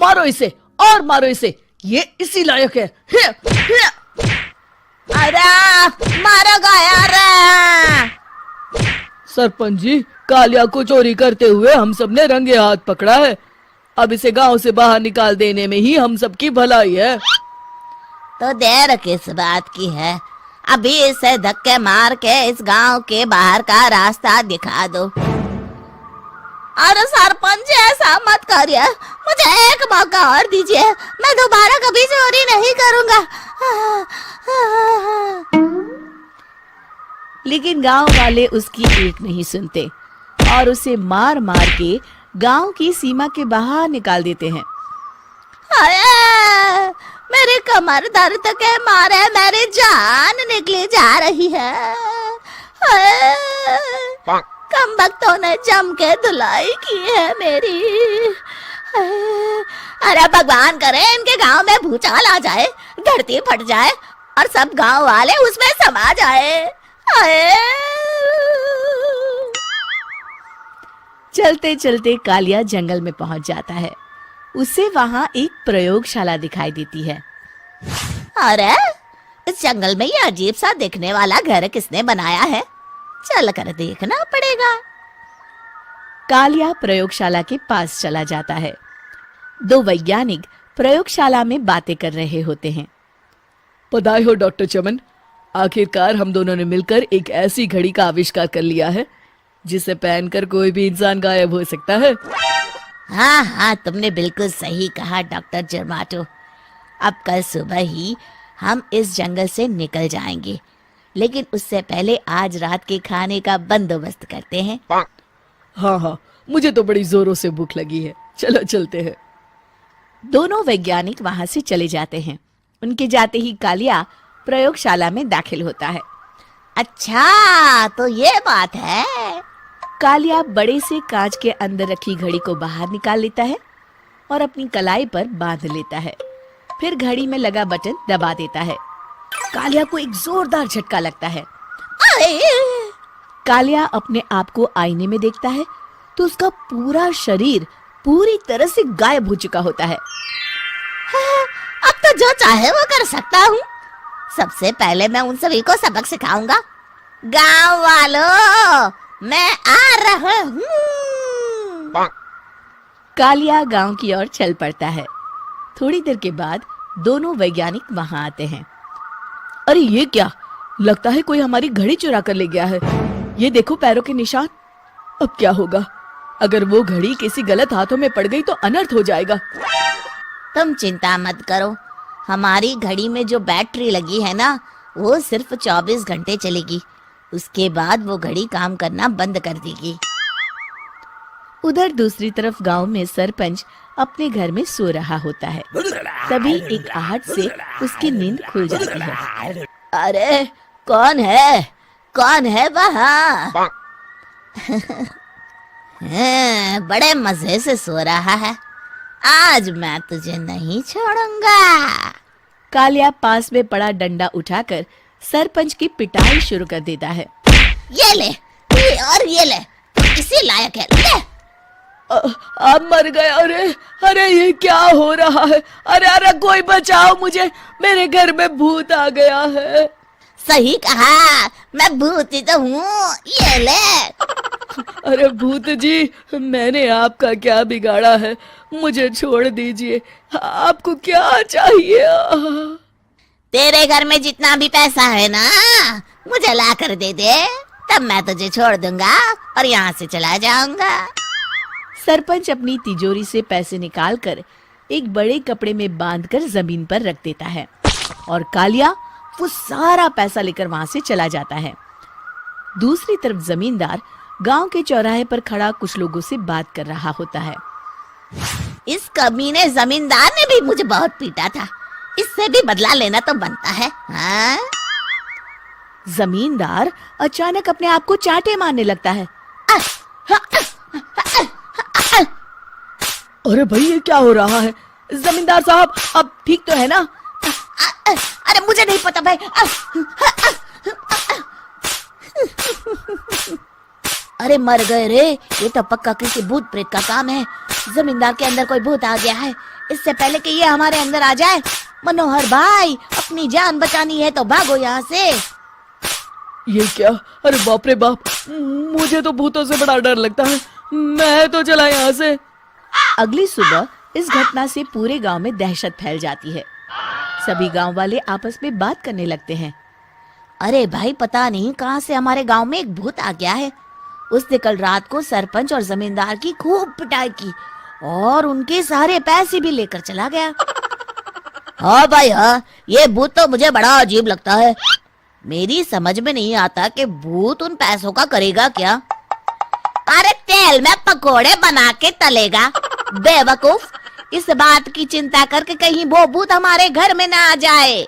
मारो इसे और मारो इसे, ये इसी लायक है। अरे मारो गया रे। सरपंच जी, कालिया को चोरी करते हुए हम सब ने रंगे हाथ पकड़ा है। अब इसे गांव से बाहर निकाल देने में ही हम सबकी भलाई है। तो देर किस बात की है, अभी इसे धक्के मार के इस गांव के बाहर का रास्ता दिखा दो। अरे सरपंच जी, ऐसा मत करिए, मुझे एक मौका और दीजिए, मैं दोबारा कभी चोरी नहीं करूंगा। लेकिन गांव वाले उसकी एक नहीं सुनते और उसे मार मार के गांव की सीमा के बाहर निकाल देते हैं। अरे मेरी कमर दर्द के मारे मेरी जान निकली जा रही है। कम वक्तों ने जम के धुलाई की है मेरी। अरे भगवान करे इनके गांव में भूचाल आ जाए, धरती फट जाए और सब गांव वाले उसमें समा जाए। चलते चलते कालिया जंगल में पहुंच जाता है। उसे वहां एक प्रयोगशाला दिखाई देती है। अरे इस जंगल में ये अजीब सा दिखने वाला घर किसने बनाया है, चल कर देखना पड़ेगा। कालिया प्रयोगशाला के पास चला जाता है। दो वैज्ञानिक प्रयोगशाला में बातें कर रहे होते हैं। बधाई हो डॉक्टर चमन, आखिरकार हम दोनों ने मिलकर एक ऐसी घड़ी का आविष्कार कर लिया है जिसे पहनकर कोई भी इंसान गायब हो सकता है। हाँ हाँ, तुमने बिल्कुल सही कहा डॉक्टर जर्माटो। अब कल सुबह ही हम इस जंगल से निकल जाएंगे, लेकिन उससे पहले आज रात के खाने का बंदोबस्त करते हैं। हाँ हाँ, मुझे तो बड़ी जोरों से भूख लगी है, चलो चलते हैं। दोनों वैज्ञानिक वहां से चले जाते हैं। उनके जाते ही कालिया प्रयोगशाला में दाखिल होता है। अच्छा तो ये बात है। कालिया बड़े से कांच के अंदर रखी घड़ी को बाहर निकाल लेता है और अपनी कलाई पर बांध लेता है। फिर घड़ी में लगा बटन दबा देता है। कालिया को एक जोरदार झटका लगता है। कालिया अपने आप को आईने में देखता है तो उसका पूरा शरीर पूरी तरह से गायब हो चुका होता है। अब तो जो चाहे वो कर सकता हूँ। सबसे पहले मैं उन सभी को सबक सिखाऊंगा। गांव वालों, मैं आ रहा हूँ। कालिया गांव की ओर चल पड़ता है। थोड़ी देर के बाद दोनों वैज्ञानिक वहां आते हैं। अरे ये क्या, लगता है कोई हमारी घड़ी चुरा कर ले गया है। ये देखो पैरों के निशान। अब क्या होगा, अगर वो घड़ी किसी गलत हाथों में पड़ गई तो अनर्थ हो जाएगा। तुम चिंता मत करो, हमारी घड़ी में जो बैटरी लगी है ना, वो सिर्फ 24 घंटे चलेगी। उसके बाद वो घड़ी काम करना बंद कर देगी। उधर दूसरी तरफ गांव में सरपंच अपने घर में सो रहा होता है। तभी एक आहट से उसकी नींद खुल जाती है। अरे कौन है वहाँ? बड़े मजे से सो रहा है, आज मैं तुझे नहीं छोड़ूंगा। कालिया पास में पड़ा डंडा उठाकर सरपंच की पिटाई शुरू कर देता है। ये ले, ये ले, इसी लायक है, ले। अब मर गए। अरे ये क्या हो रहा है? अरे कोई बचाओ मुझे, मेरे घर में भूत आ गया है। सही कहा, मैं भूत ही तो हूँ, ये ले। अरे भूत जी, मैंने आपका क्या बिगाड़ा है, मुझे छोड़ दीजिए। आपको क्या चाहिए? तेरे घर में जितना भी पैसा है ना, मुझे ला कर दे दे, तब मैं तुझे छोड़ दूंगा और यहाँ से चला जाऊंगा। सरपंच अपनी तिजोरी से पैसे निकालकर एक बड़े कपड़े में बांधकर जमीन पर रख देता है और कालिया वो सारा पैसा लेकर वहां से चला जाता है। दूसरी तरफ जमींदार गांव के चौराहे पर खड़ा कुछ लोगों से बात कर रहा होता है। इस कमीने जमींदार ने भी मुझे बहुत पीटा था, इससे भी बदला लेना तो बनता है। हाँ? जमींदार अचानक अपने आप को चांटे मारने लगता है। अरे भाई ये क्या हो रहा है? जमींदार साहब अब ठीक तो है ना? अरे मुझे नहीं पता भाई। अरे मर गए रे, ये तो पक्का किसी भूत प्रेत का काम है। जमींदार के अंदर कोई भूत आ गया है। इससे पहले कि ये हमारे अंदर आ जाए, मनोहर भाई अपनी जान बचानी है तो भागो यहाँ से। ये क्या? अरे बाप रे बाप, मुझे तो भूतों से बड़ा डर लगता है। मैं तो चला यहाँ से। अगली सुबह इस घटना से पूरे गांव में दहशत फैल जाती है। सभी गांव वाले आपस में बात करने लगते हैं। अरे भाई, पता नहीं कहाँ से हमारे गांव में एक भूत आ गया है। उसने कल रात को सरपंच और जमींदार की खूब पिटाई की और उनके सारे पैसे भी लेकर चला गया। हाँ भाई हाँ, ये भूत तो मुझे बड़ा अजीब लगता है। मेरी समझ में नहीं आता कि भूत उन पैसों का करेगा क्या। अरे तेल में पकोड़े बना के तलेगा, बेवकूफ। इस बात की चिंता करके कहीं वो भूत हमारे घर में ना आ जाए।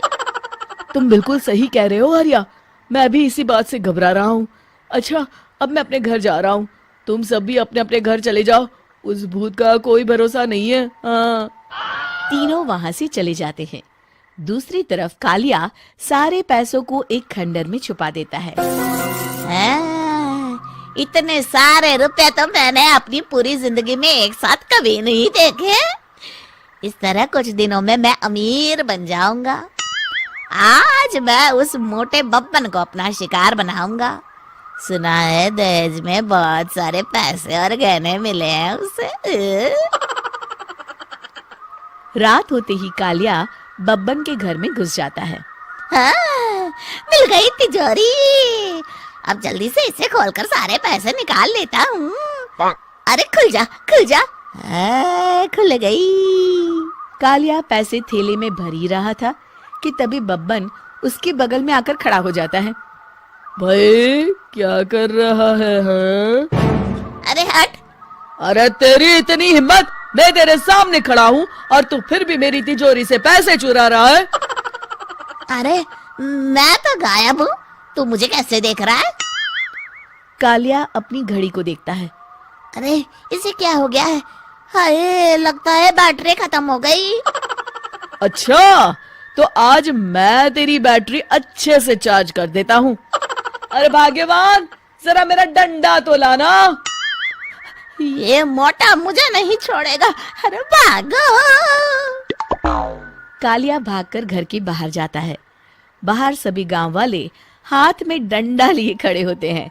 तुम बिल्कुल सही कह रहे हो आर्या, मैं भी इसी बात से घबरा रहा हूँ। अच्छा, अब मैं अपने घर जा रहा हूँ। तुम सब भी अपने अपने घर चले जाओ, उस भूत का कोई भरोसा नहीं है। हाँ। तीनों वहां से चले जाते हैं। दूसरी तरफ कालिया सारे पैसों को एक खंडर में छुपा देता है। इतने सारे रुपए तो मैंने अपनी पूरी जिंदगी में एक साथ कभी नहीं देखे। इस तरह कुछ दिनों में मैं अमीर बन जाऊंगा। आज मैं उस मोटे बब्बन को अपना शिकार बनाऊंगा। सुना है दहेज में बहुत सारे पैसे और गहने मिले हैं उसे। रात होते ही कालिया बब्बन के घर में घुस जाता है। हाँ, मिल गई तिजोरी। अब जल्दी से इसे खोलकर सारे पैसे निकाल लेता हूँ। अरे खुल जा, खुल जा। खुल गई। कालिया पैसे थैले में भर ही रहा था कि तभी बब्बन उसके बगल में आकर खड़ा हो जाता है। भाई क्या कर रहा है? हाँ? अरे हट। अरे तेरी इतनी हिम्मत, मैं तेरे सामने खड़ा हूँ और तू फिर भी मेरी तिजोरी से पैसे चुरा रहा है। अरे मैं तो गायब हूँ, तू मुझे कैसे देख रहा है? कालिया अपनी घड़ी को देखता है। अरे इसे क्या हो गया है? हाय, लगता है बैटरी खत्म हो गई। अच्छा, तो आज मैं तेरी बैटरी अच्छे से चार्ज कर देता हूँ। अरे भाग्यवान, जरा मेरा डंडा तो लाना। ये मोटा मुझे नहीं छोड़ेगा। अरे भागो। कालिया भागकर घर के बाहर जाता है। बाहर सभी गांव वाले हाथ में डंडा लिए खड़े होते हैं।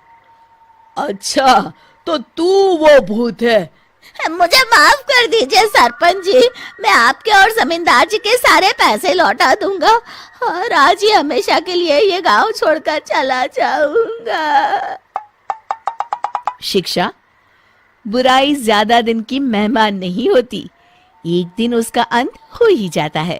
अच्छा, तो तू वो भूत है? मुझे माफ कर दीजिए सरपंच जी, मैं आपके और जमींदार जी के सारे पैसे लौटा दूंगा और आज ही हमेशा के लिए ये गांव छोड़कर चला जाऊंगा। शिक्षा: बुराई ज्यादा दिन की मेहमान नहीं होती, एक दिन उसका अंत हो ही जाता है।